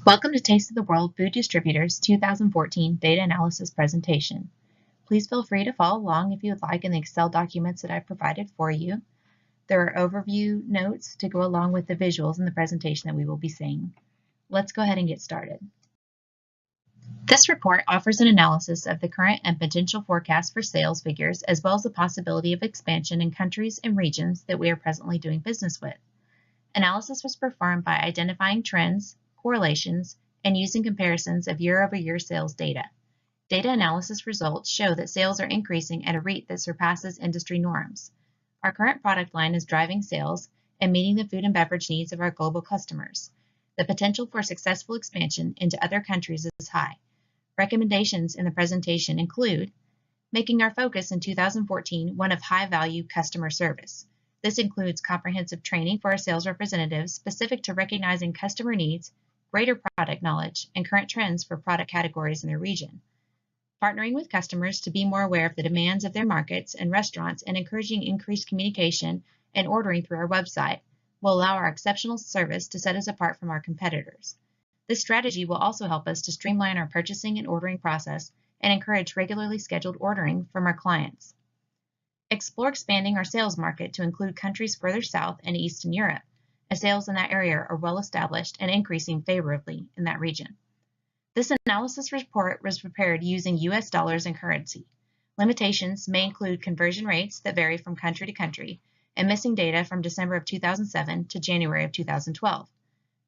Welcome to Taste of the World Food Distributors 2014 Data Analysis Presentation. Please feel free to follow along if you would like in the Excel documents that I've provided for you. There are overview notes to go along with the visuals in the presentation that we will be seeing. Let's go ahead and get started. This report offers an analysis of the current and potential forecast for sales figures, as well as the possibility of expansion in countries and regions that we are presently doing business with. Analysis was performed by identifying trends, correlations, and using comparisons of year-over-year sales data. Data analysis results show that sales are increasing at a rate that surpasses industry norms. Our current product line is driving sales and meeting the food and beverage needs of our global customers. The potential for successful expansion into other countries is high. Recommendations in the presentation include making our focus in 2014 one of high-value customer service. This includes comprehensive training for our sales representatives specific to recognizing customer needs, greater product knowledge, and current trends for product categories in their region. Partnering with customers to be more aware of the demands of their markets and restaurants and encouraging increased communication and ordering through our website will allow our exceptional service to set us apart from our competitors. This strategy will also help us to streamline our purchasing and ordering process and encourage regularly scheduled ordering from our clients. Explore expanding our sales market to include countries further south and east in Europe, as sales in that area are well established and increasing favorably in that region. This analysis report was prepared using US dollars and currency. Limitations may include conversion rates that vary from country to country and missing data from December of 2007 to January of 2012.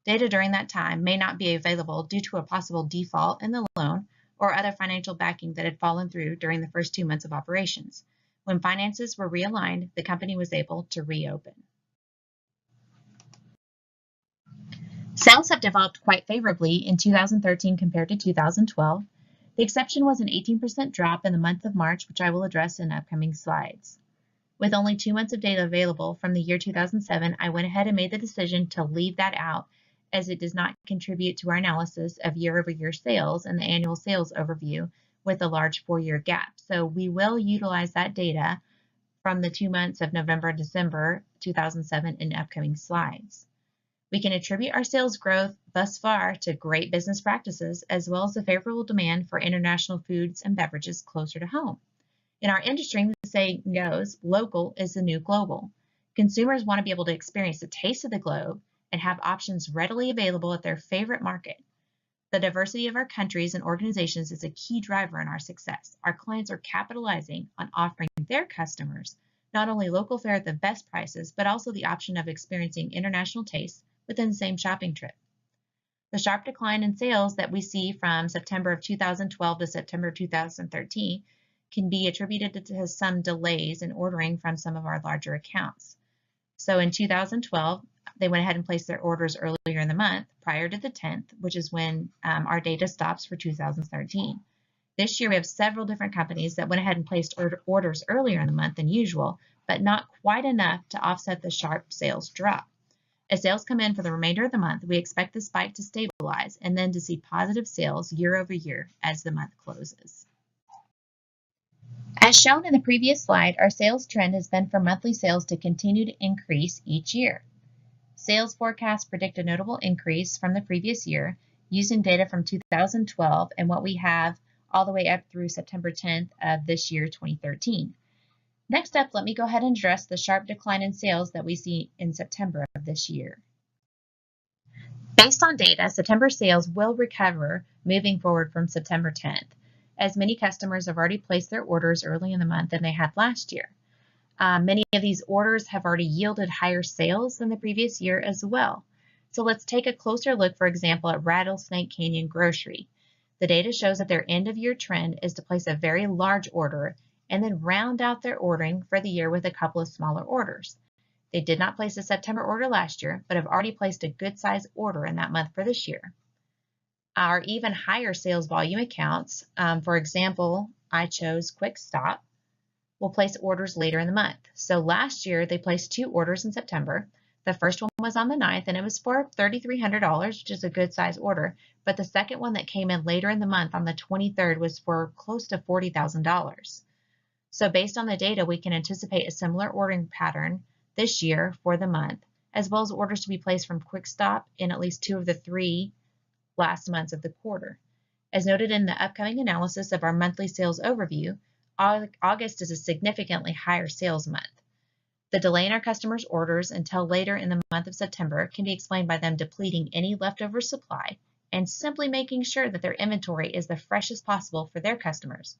Data during that time may not be available due to a possible default in the loan or other financial backing that had fallen through during the first 2 months of operations. When finances were realigned, the company was able to reopen. Sales have developed quite favorably in 2013 compared to 2012. The exception was an 18% drop in the month of March, which I will address in upcoming slides. With only 2 months of data available from the year 2007, I went ahead and made the decision to leave that out, as it does not contribute to our analysis of year-over-year sales and the annual sales overview with a large 4-year gap. So we will utilize that data from the 2 months of November and December 2007 in upcoming slides. We can attribute our sales growth thus far to great business practices, as well as the favorable demand for international foods and beverages closer to home. In our industry, the saying goes, local is the new global. Consumers want to be able to experience the taste of the globe and have options readily available at their favorite market. The diversity of our countries and organizations is a key driver in our success. Our clients are capitalizing on offering their customers not only local fare at the best prices, but also the option of experiencing international tastes within the same shopping trip. The sharp decline in sales that we see from September of 2012 to September 2013 can be attributed to some delays in ordering from some of our larger accounts. So in 2012, they went ahead and placed their orders earlier in the month, prior to the 10th, which is when our data stops for 2013. This year, we have several different companies that went ahead and placed orders earlier in the month than usual, but not quite enough to offset the sharp sales drop. As sales come in for the remainder of the month, we expect the spike to stabilize and then to see positive sales year over year as the month closes. As shown in the previous slide, our sales trend has been for monthly sales to continue to increase each year. Sales forecasts predict a notable increase from the previous year using data from 2012 and what we have all the way up through September 10th of this year, 2013. Next up, let me go ahead and address the sharp decline in sales that we see in September of this year. Based on data, September sales will recover moving forward from September 10th, as many customers have already placed their orders early in the month than they had last year. Many of these orders have already yielded higher sales than the previous year as well. So let's take a closer look, for example, at Rattlesnake Canyon Grocery. The data shows that their end-of-year trend is to place a very large order and then round out their ordering for the year with a couple of smaller orders. They did not place a September order last year, but have already placed a good size order in that month for this year. Our even higher sales volume accounts, for example, I chose Quick Stop, will place orders later in the month. So last year, they placed 2 orders in September. The first one was on the 9th, and it was for $3,300, which is a good size order. But the second one that came in later in the month on the 23rd was for close to $40,000. So based on the data, we can anticipate a similar ordering pattern this year for the month, as well as orders to be placed from Quick Stop in at least 2 of the 3 last months of the quarter. As noted in the upcoming analysis of our monthly sales overview, August is a significantly higher sales month. The delay in our customers' orders until later in the month of September can be explained by them depleting any leftover supply and simply making sure that their inventory is the freshest possible for their customers.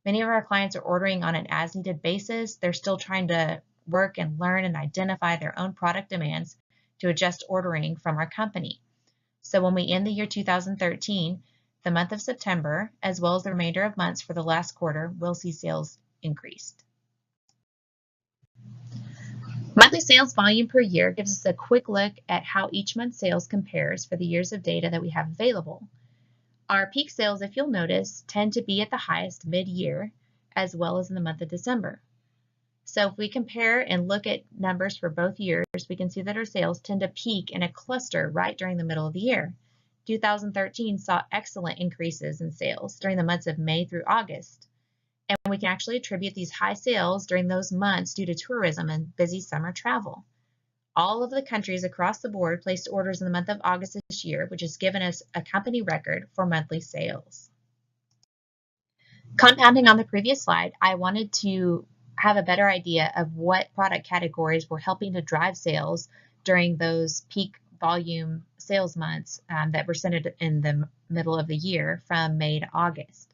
Many of our clients are ordering on an as-needed basis. They're still trying to work and learn and identify their own product demands to adjust ordering from our company. So when we end the year 2013, the month of September, as well as the remainder of months for the last quarter, will see sales increased. Monthly sales volume per year gives us a quick look at how each month's sales compares for the years of data that we have available. Our peak sales, if you'll notice, tend to be at the highest mid-year, as well as in the month of December. So if we compare and look at numbers for both years, we can see that our sales tend to peak in a cluster right during the middle of the year. 2013 saw excellent increases in sales during the months of May through August. And we can actually attribute these high sales during those months due to tourism and busy summer travel. All of the countries across the board placed orders in the month of August this year, which has given us a company record for monthly sales. Compounding on the previous slide, I wanted to have a better idea of what product categories were helping to drive sales during those peak volume sales months that were centered in the middle of the year from May to August.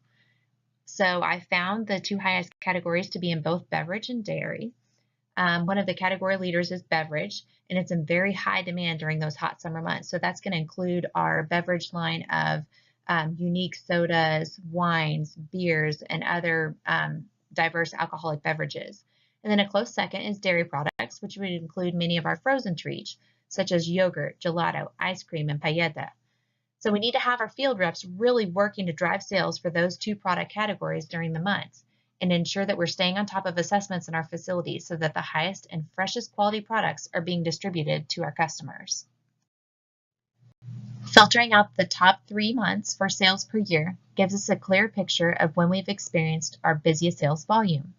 So I found the two highest categories to be in both beverage and dairy. One of the category leaders is beverage, and it's in very high demand during those hot summer months. So that's going to include our beverage line of unique sodas, wines, beers, and other diverse alcoholic beverages. And then a close second is dairy products, which would include many of our frozen treats, such as yogurt, gelato, ice cream, and paella. So we need to have our field reps really working to drive sales for those two product categories during the months and ensure that we're staying on top of assessments in our facilities so that the highest and freshest quality products are being distributed to our customers. Filtering out the top 3 months for sales per year gives us a clear picture of when we've experienced our busiest sales volume.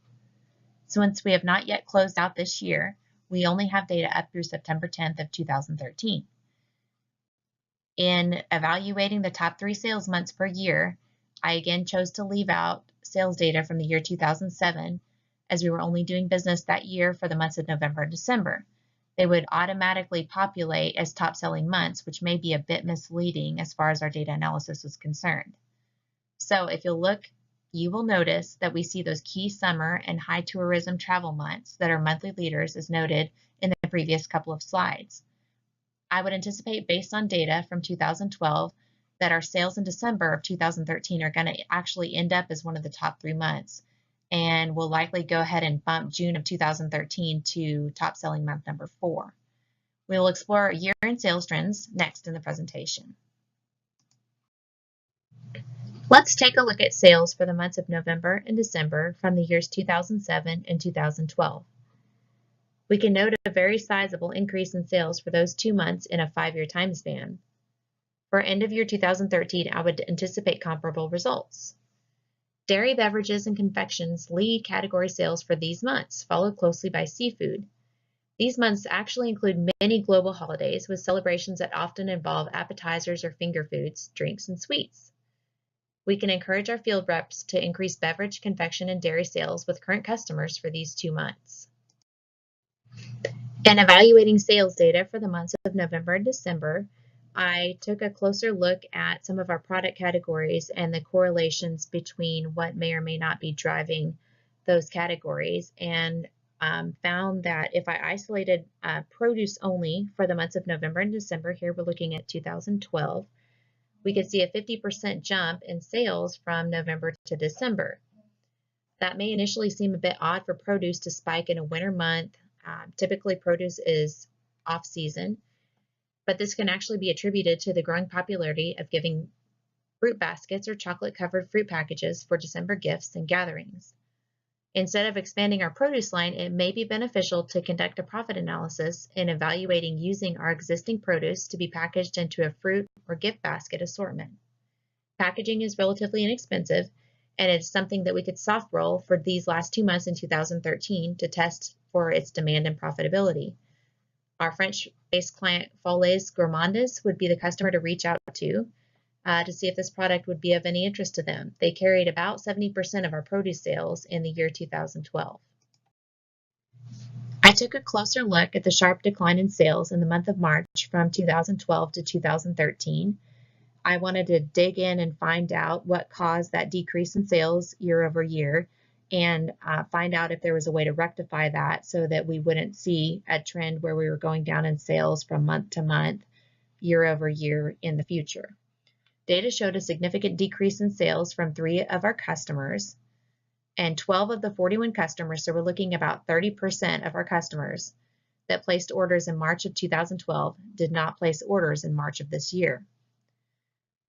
So since we have not yet closed out this year, we only have data up through September 10th of 2013. In evaluating the top 3 sales months per year, I again chose to leave out sales data from the year 2007, as we were only doing business that year for the months of November and December. They would automatically populate as top-selling months, which may be a bit misleading as far as our data analysis is concerned. So if you'll look, you will notice that we see those key summer and high tourism travel months that are monthly leaders as noted in the previous couple of slides. I would anticipate, based on data from 2012, that our sales in December of 2013 are going to actually end up as one of the top 3 months, and we'll likely go ahead and bump June of 2013 to top selling month number 4. We will explore our year-end sales trends next in the presentation. Let's take a look at sales for the months of November and December from the years 2007 and 2012. We can note a very sizable increase in sales for those 2 months in a 5-year time span. For end of year 2013, I would anticipate comparable results. Dairy beverages and confections lead category sales for these months, followed closely by seafood. These months actually include many global holidays with celebrations that often involve appetizers or finger foods, drinks, and sweets. We can encourage our field reps to increase beverage, confection, and dairy sales with current customers for these 2 months. In evaluating sales data for the months of November and December, I took a closer look at some of our product categories and the correlations between what may or may not be driving those categories, and found that if I isolated produce only for the months of November and December, here we're looking at 2012, we could see a 50% jump in sales from November to December. That may initially seem a bit odd for produce to spike in a winter month. Typically produce is off-season, but this can actually be attributed to the growing popularity of giving fruit baskets or chocolate-covered fruit packages for December gifts and gatherings. Instead of expanding our produce line, it may be beneficial to conduct a profit analysis in evaluating using our existing produce to be packaged into a fruit or gift basket assortment. Packaging is relatively inexpensive, and it's something that we could soft roll for these last 2 months in 2013 to test for its demand and profitability. Our French-based client Folles Gourmandes would be the customer to reach out to. to see if this product would be of any interest to them. They carried about 70% of our produce sales in the year 2012. I took a closer look at the sharp decline in sales in the month of March from 2012 to 2013. I wanted to dig in and find out what caused that decrease in sales year over year and find out if there was a way to rectify that so that we wouldn't see a trend where we were going down in sales from month to month, year over year in the future. Data showed a significant decrease in sales from 3 of our customers, and 12 of the 41 customers, so we're looking about 30% of our customers that placed orders in March of 2012 did not place orders in March of this year.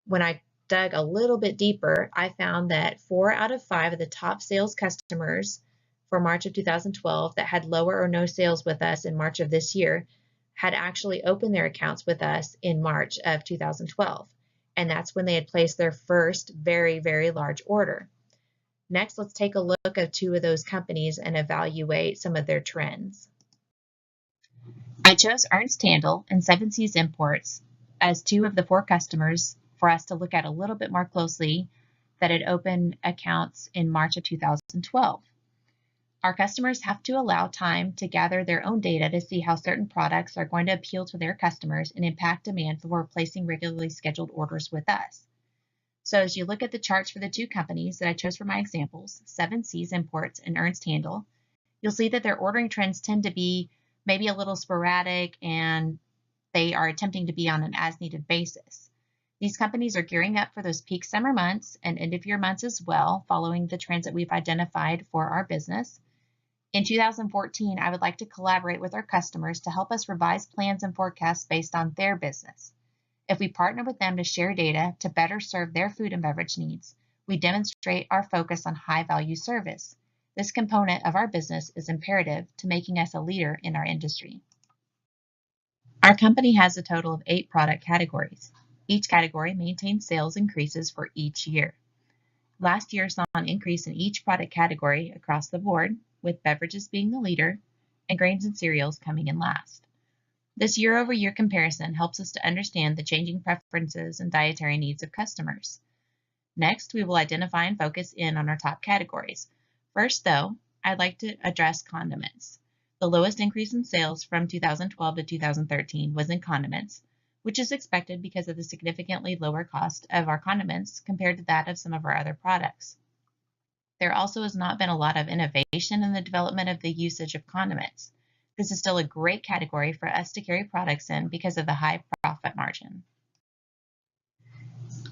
When I dug a little bit deeper, I found that 4 out of 5 of the top sales customers for March of 2012 that had lower or no sales with us in March of this year had actually opened their accounts with us in March of 2012. And that's when they had placed their first very, very large order. Next, let's take a look at 2 of those companies and evaluate some of their trends. I chose Ernst Handel and 7 Seas Imports as 2 of the 4 customers for us to look at a little bit more closely that had opened accounts in March of 2012. Our customers have to allow time to gather their own data to see how certain products are going to appeal to their customers and impact demand for placing regularly scheduled orders with us. So as you look at the charts for the 2 companies that I chose for my examples, 7 Seas Imports and Ernst Handel, you'll see that their ordering trends tend to be maybe a little sporadic and they are attempting to be on an as-needed basis. These companies are gearing up for those peak summer months and end-of-year months as well, following the trends that we've identified for our business. In 2014, I would like to collaborate with our customers to help us revise plans and forecasts based on their business. If we partner with them to share data to better serve their food and beverage needs, we demonstrate our focus on high-value service. This component of our business is imperative to making us a leader in our industry. Our company has a total of 8 product categories. Each category maintains sales increases for each year. Last year saw an increase in each product category across the board, with beverages being the leader and grains and cereals coming in last. This year-over-year comparison helps us to understand the changing preferences and dietary needs of customers. Next, we will identify and focus in on our top categories. First, though, I'd like to address condiments. The lowest increase in sales from 2012 to 2013 was in condiments, which is expected because of the significantly lower cost of our condiments compared to that of some of our other products. There also has not been a lot of innovation in the development of the usage of condiments. This is still a great category for us to carry products in because of the high profit margin.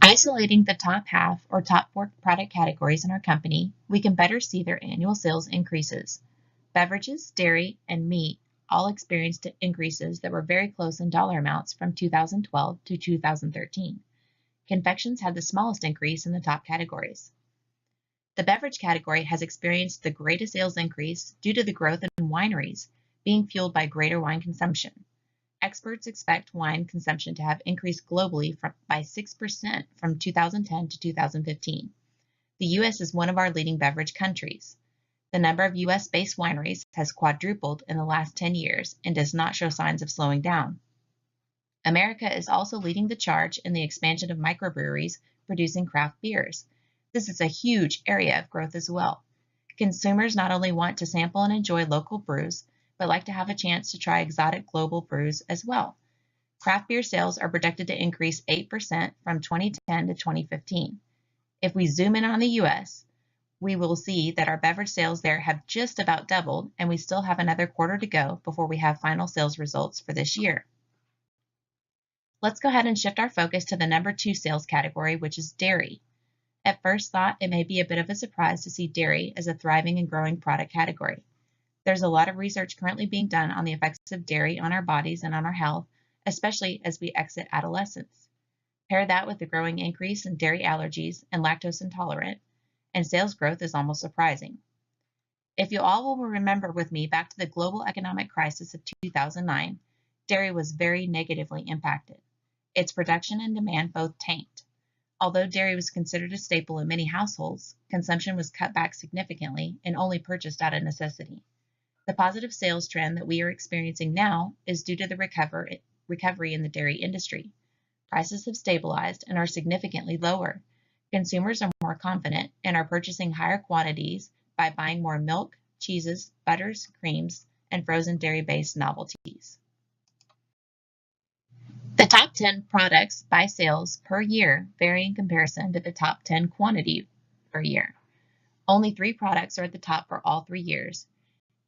Isolating the top half or top 4 product categories in our company, we can better see their annual sales increases. Beverages, dairy, and meat all experienced increases that were very close in dollar amounts from 2012 to 2013. Confections had the smallest increase in the top categories. The beverage category has experienced the greatest sales increase due to the growth in wineries being fueled by greater wine consumption. Experts expect wine consumption to have increased globally by 6% from 2010 to 2015. The U.S. is one of our leading beverage countries. The number of U.S.-based wineries has quadrupled in the last 10 years and does not show signs of slowing down. America is also leading the charge in the expansion of microbreweries producing craft beers. This is a huge area of growth as well. Consumers not only want to sample and enjoy local brews, but like to have a chance to try exotic global brews as well. Craft beer sales are projected to increase 8% from 2010 to 2015. If we zoom in on the U.S., we will see that our beverage sales there have just about doubled, and we still have another quarter to go before we have final sales results for this year. Let's go ahead and shift our focus to the number 2 sales category, which is dairy. At first thought, it may be a bit of a surprise to see dairy as a thriving and growing product category. There's a lot of research currently being done on the effects of dairy on our bodies and on our health, especially as we exit adolescence. Pair that with the growing increase in dairy allergies and lactose intolerant, and sales growth is almost surprising. If you all will remember with me back to the global economic crisis of 2009, dairy was very negatively impacted. Its production and demand both tanked. Although dairy was considered a staple in many households, consumption was cut back significantly and only purchased out of necessity. The positive sales trend that we are experiencing now is due to the recovery in the dairy industry. Prices have stabilized and are significantly lower. Consumers are more confident and are purchasing higher quantities by buying more milk, cheeses, butters, creams, and frozen dairy-based novelties. The top 10 products by sales per year vary in comparison to the top 10 quantity per year. Only 3 products are at the top for all 3 years.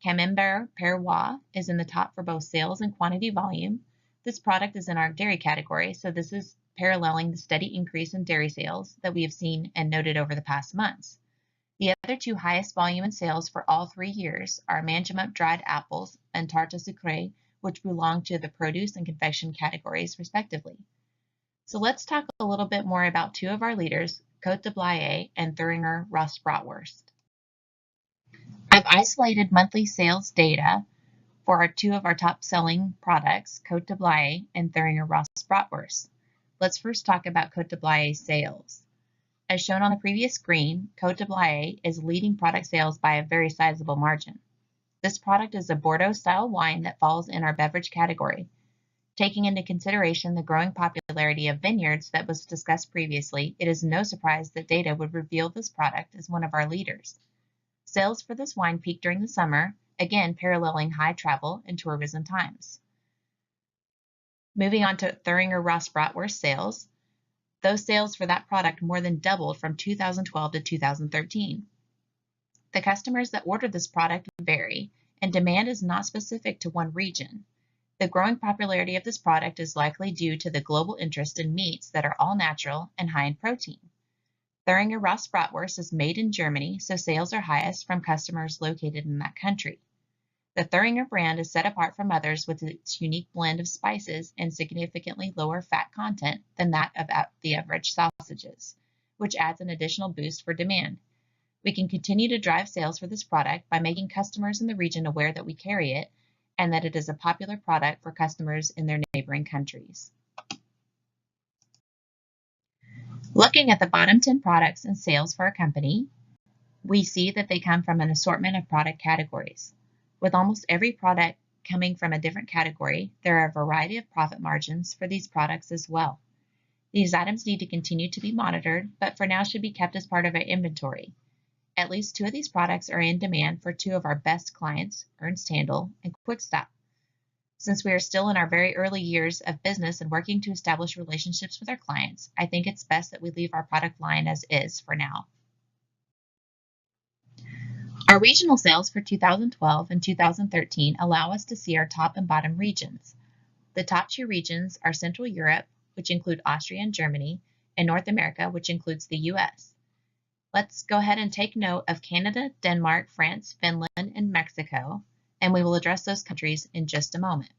Camembert Perois is in the top for both sales and quantity volume. This product is in our dairy category, so this is paralleling the steady increase in dairy sales that we have seen and noted over the past months. The other 2 highest volume in sales for all 3 years are Mangemut dried apples and Tarte Sucrée, which belong to the produce and confection categories respectively. So let's talk a little bit more about 2 of our leaders, Côte de Blaye and Thüringer Rust Bratwurst. I've isolated monthly sales data for our 2 of our top selling products, Côte de Blaye and Thüringer Rust Bratwurst. Let's first talk about Côte de Blaye sales. As shown on the previous screen, Côte de Blaye is leading product sales by a very sizable margin. This product is a Bordeaux-style wine that falls in our beverage category. Taking into consideration the growing popularity of vineyards that was discussed previously, it is no surprise that data would reveal this product as one of our leaders. Sales for this wine peaked during the summer, again paralleling high travel and tourism times. Moving on to Thüringer Rust Bratwurst sales, those sales for that product more than doubled from 2012 to 2013. The customers that order this product vary, and demand is not specific to one region. The growing popularity of this product is likely due to the global interest in meats that are all natural and high in protein. Thüringer Rust Bratwurst is made in Germany, so sales are highest from customers located in that country. The Thüringer brand is set apart from others with its unique blend of spices and significantly lower fat content than that of the average sausages, which adds an additional boost for demand. We can continue to drive sales for this product by making customers in the region aware that we carry it and that it is a popular product for customers in their neighboring countries. Looking at the bottom 10 products and sales for our company, we see that they come from an assortment of product categories. With almost every product coming from a different category, there are a variety of profit margins for these products as well. These items need to continue to be monitored, but for now should be kept as part of our inventory. At least 2 of these products are in demand for 2 of our best clients, Ernst Handel and Quickstop. Since we are still in our very early years of business and working to establish relationships with our clients, I think it's best that we leave our product line as is for now. Our regional sales for 2012 and 2013 allow us to see our top and bottom regions. The top 2 regions are Central Europe, which include Austria and Germany, and North America, which includes the US. Let's go ahead and take note of Canada, Denmark, France, Finland, and Mexico, and we will address those countries in just a moment.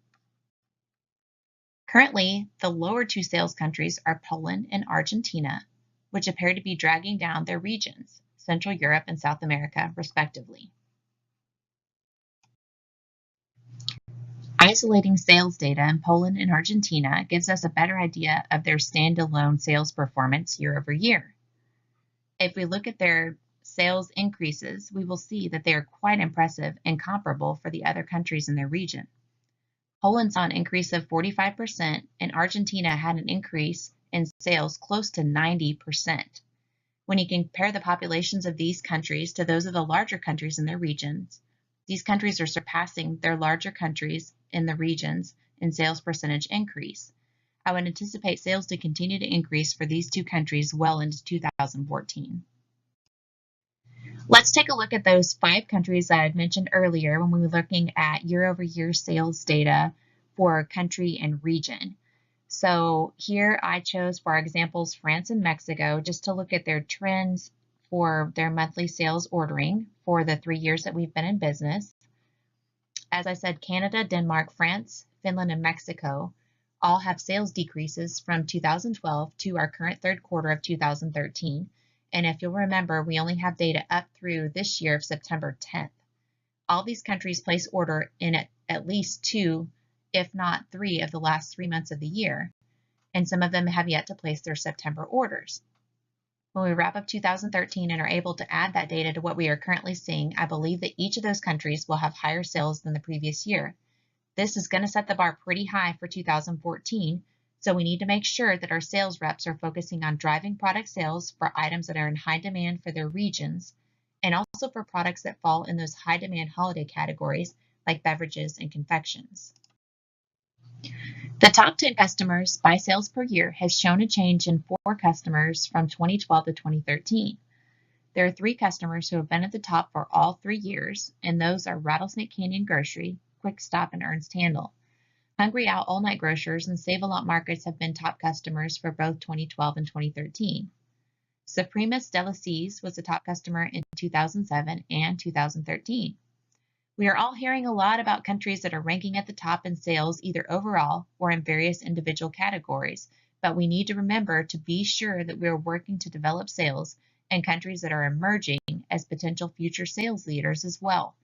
Currently, the lower 2 sales countries are Poland and Argentina, which appear to be dragging down their regions, Central Europe and South America, respectively. Isolating sales data in Poland and Argentina gives us a better idea of their standalone sales performance year over year. If we look at their sales increases, we will see that they are quite impressive and comparable for the other countries in their region. Poland saw an increase of 45%, and Argentina had an increase in sales close to 90%. When you compare the populations of these countries to those of the larger countries in their regions, these countries are surpassing their larger countries in the regions in sales percentage increase. I would anticipate sales to continue to increase for these 2 countries well into 2014. Let's take a look at those 5 countries that I had mentioned earlier when we were looking at year-over-year sales data for country and region. So here I chose for our examples France and Mexico just to look at their trends for their monthly sales ordering for the 3 years that we've been in business. As I said, Canada, Denmark, France, Finland, and Mexico all have sales decreases from 2012 to our current 3rd quarter of 2013. And if you'll remember, we only have data up through this year of September 10th. All these countries place order in at least 2, if not 3, of the last 3 months of the year, and some of them have yet to place their September orders. When we wrap up 2013 and are able to add that data to what we are currently seeing, I believe that each of those countries will have higher sales than the previous year. This is going to set the bar pretty high for 2014, So we need to make sure that our sales reps are focusing on driving product sales for items that are in high demand for their regions, and also for products that fall in those high demand holiday categories like beverages and confections. The top 10 customers by sales per year has shown a change in 4 customers from 2012 to 2013. There are 3 customers who have been at the top for all 3 years, and those are Rattlesnake Canyon Grocery, Quick Stop, and Ernst Handel. Hungry Owl All Night Grocers and Save-A-Lot Markets have been top customers for both 2012 and 2013. Supremus Delices was the top customer in 2007 and 2013. We are all hearing a lot about countries that are ranking at the top in sales either overall or in various individual categories, but we need to remember to be sure that we are working to develop sales in countries that are emerging as potential future sales leaders as well.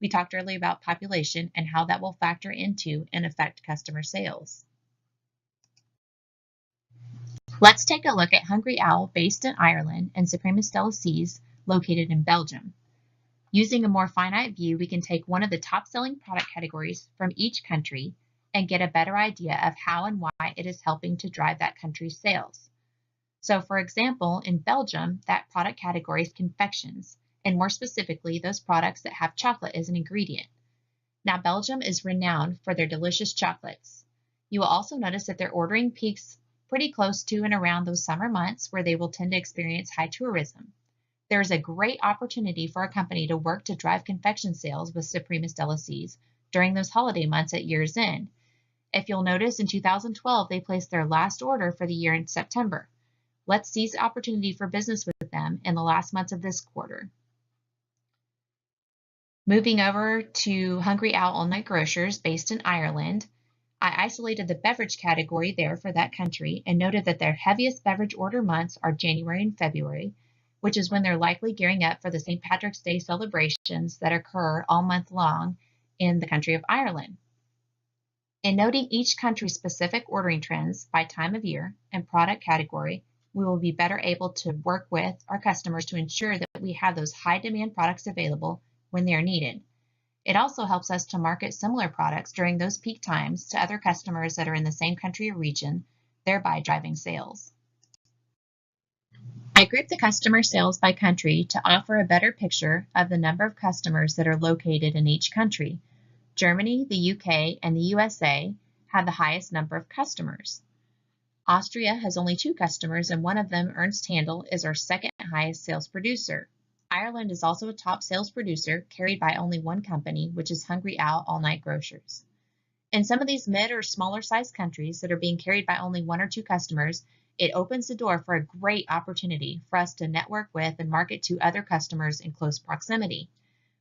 We talked earlier about population and how that will factor into and affect customer sales. Let's take a look at Hungry Owl based in Ireland and Supremus Delices located in Belgium. Using a more finite view, we can take one of the top-selling product categories from each country and get a better idea of how and why it is helping to drive that country's sales. So, for example, in Belgium, that product category is confections, and more specifically, those products that have chocolate as an ingredient. Now, Belgium is renowned for their delicious chocolates. You will also notice that their ordering peaks pretty close to and around those summer months where they will tend to experience high tourism. There is a great opportunity for a company to work to drive confection sales with Supremus Delices during those holiday months at year's end. If you'll notice, in 2012, they placed their last order for the year in September. Let's seize the opportunity for business with them in the last months of this quarter. Moving over to Hungry Owl All Night Grocers based in Ireland, I isolated the beverage category there for that country and noted that their heaviest beverage order months are January and February, which is when they're likely gearing up for the St. Patrick's Day celebrations that occur all month long in the country of Ireland. In noting each country's specific ordering trends by time of year and product category, we will be better able to work with our customers to ensure that we have those high demand products available when they are needed. It also helps us to market similar products during those peak times to other customers that are in the same country or region, thereby driving sales. I grouped the customer sales by country to offer a better picture of the number of customers that are located in each country. Germany, the UK, and the USA have the highest number of customers. Austria has only 2 customers, and one of them, Ernst Handel, is our second highest sales producer. Ireland is also a top sales producer, carried by only one company, which is Hungry Owl All Night Grocers. In some of these mid or smaller sized countries that are being carried by only 1 or 2 customers, it opens the door for a great opportunity for us to network with and market to other customers in close proximity.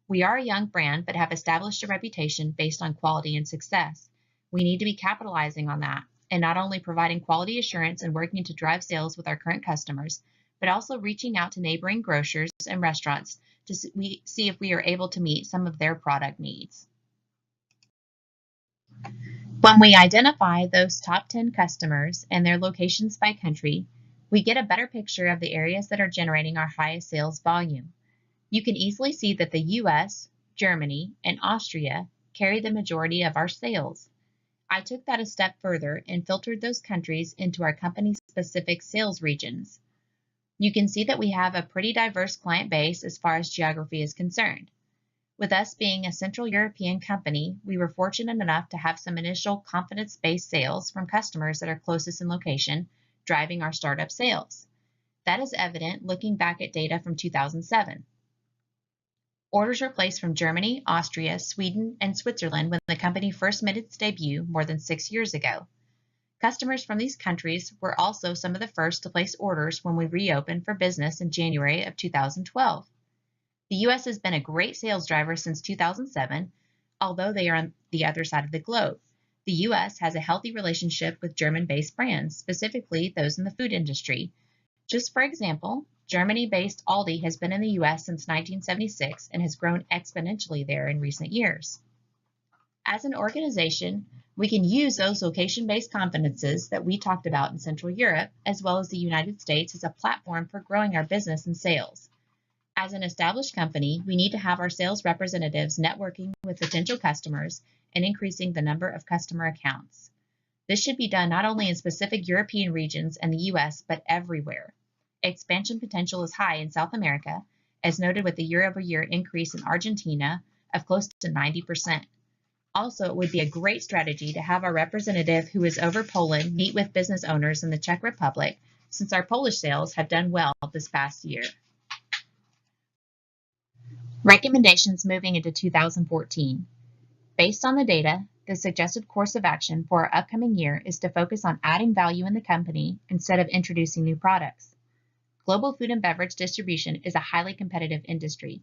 We are a young brand, but have established a reputation based on quality and success. We need to be capitalizing on that, and not only providing quality assurance and working to drive sales with our current customers, but also reaching out to neighboring grocers and restaurants to see if we are able to meet some of their product needs. When we identify those top 10 customers and their locations by country, we get a better picture of the areas that are generating our highest sales volume. You can easily see that the US, Germany, and Austria carry the majority of our sales. I took that a step further and filtered those countries into our company's specific sales regions. You can see that we have a pretty diverse client base as far as geography is concerned. With us being a Central European company, we were fortunate enough to have some initial confidence-based sales from customers that are closest in location, driving our startup sales. That is evident looking back at data from 2007. Orders were placed from Germany, Austria, Sweden, and Switzerland when the company first made its debut more than 6 years ago. Customers from these countries were also some of the first to place orders when we reopened for business in January of 2012. The U.S. has been a great sales driver since 2007, although they are on the other side of the globe. The U.S. has a healthy relationship with German-based brands, specifically those in the food industry. Just for example, Germany-based Aldi has been in the U.S. since 1976 and has grown exponentially there in recent years. As an organization, we can use those location-based competences that we talked about in Central Europe, as well as the United States, as a platform for growing our business and sales. As an established company, we need to have our sales representatives networking with potential customers and increasing the number of customer accounts. This should be done not only in specific European regions and the US, but everywhere. Expansion potential is high in South America, as noted with the year-over-year increase in Argentina of close to 90%. Also, it would be a great strategy to have our representative who is over Poland meet with business owners in the Czech Republic, since our Polish sales have done well this past year. Recommendations moving into 2014. Based on the data, the suggested course of action for our upcoming year is to focus on adding value in the company instead of introducing new products. Global food and beverage distribution is a highly competitive industry.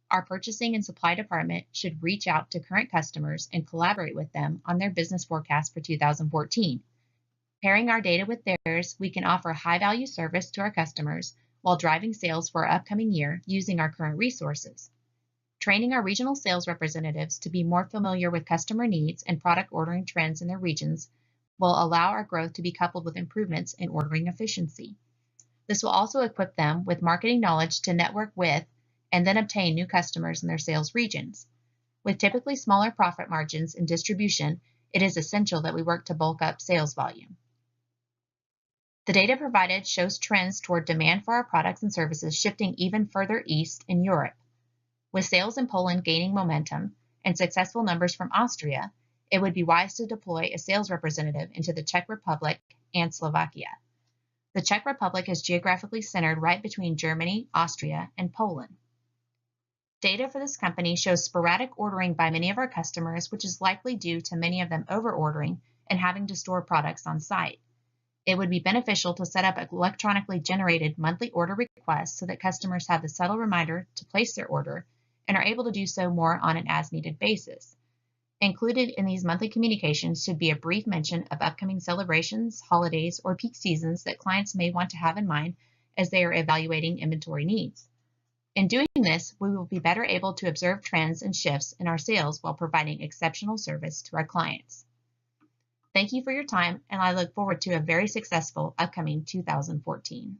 Our purchasing and supply department should reach out to current customers and collaborate with them on their business forecast for 2014. Pairing our data with theirs, we can offer high-value service to our customers while driving sales for our upcoming year using our current resources. Training our regional sales representatives to be more familiar with customer needs and product ordering trends in their regions will allow our growth to be coupled with improvements in ordering efficiency. This will also equip them with marketing knowledge to network with and then obtain new customers in their sales regions. With typically smaller profit margins in distribution, it is essential that we work to bulk up sales volume. The data provided shows trends toward demand for our products and services shifting even further east in Europe. With sales in Poland gaining momentum and successful numbers from Austria, it would be wise to deploy a sales representative into the Czech Republic and Slovakia. The Czech Republic is geographically centered right between Germany, Austria, and Poland. Data for this company shows sporadic ordering by many of our customers, which is likely due to many of them over-ordering and having to store products on site. It would be beneficial to set up electronically generated monthly order requests so that customers have the subtle reminder to place their order and are able to do so more on an as-needed basis. Included in these monthly communications should be a brief mention of upcoming celebrations, holidays, or peak seasons that clients may want to have in mind as they are evaluating inventory needs. In doing this, we will be better able to observe trends and shifts in our sales while providing exceptional service to our clients. Thank you for your time, and I look forward to a very successful upcoming 2014.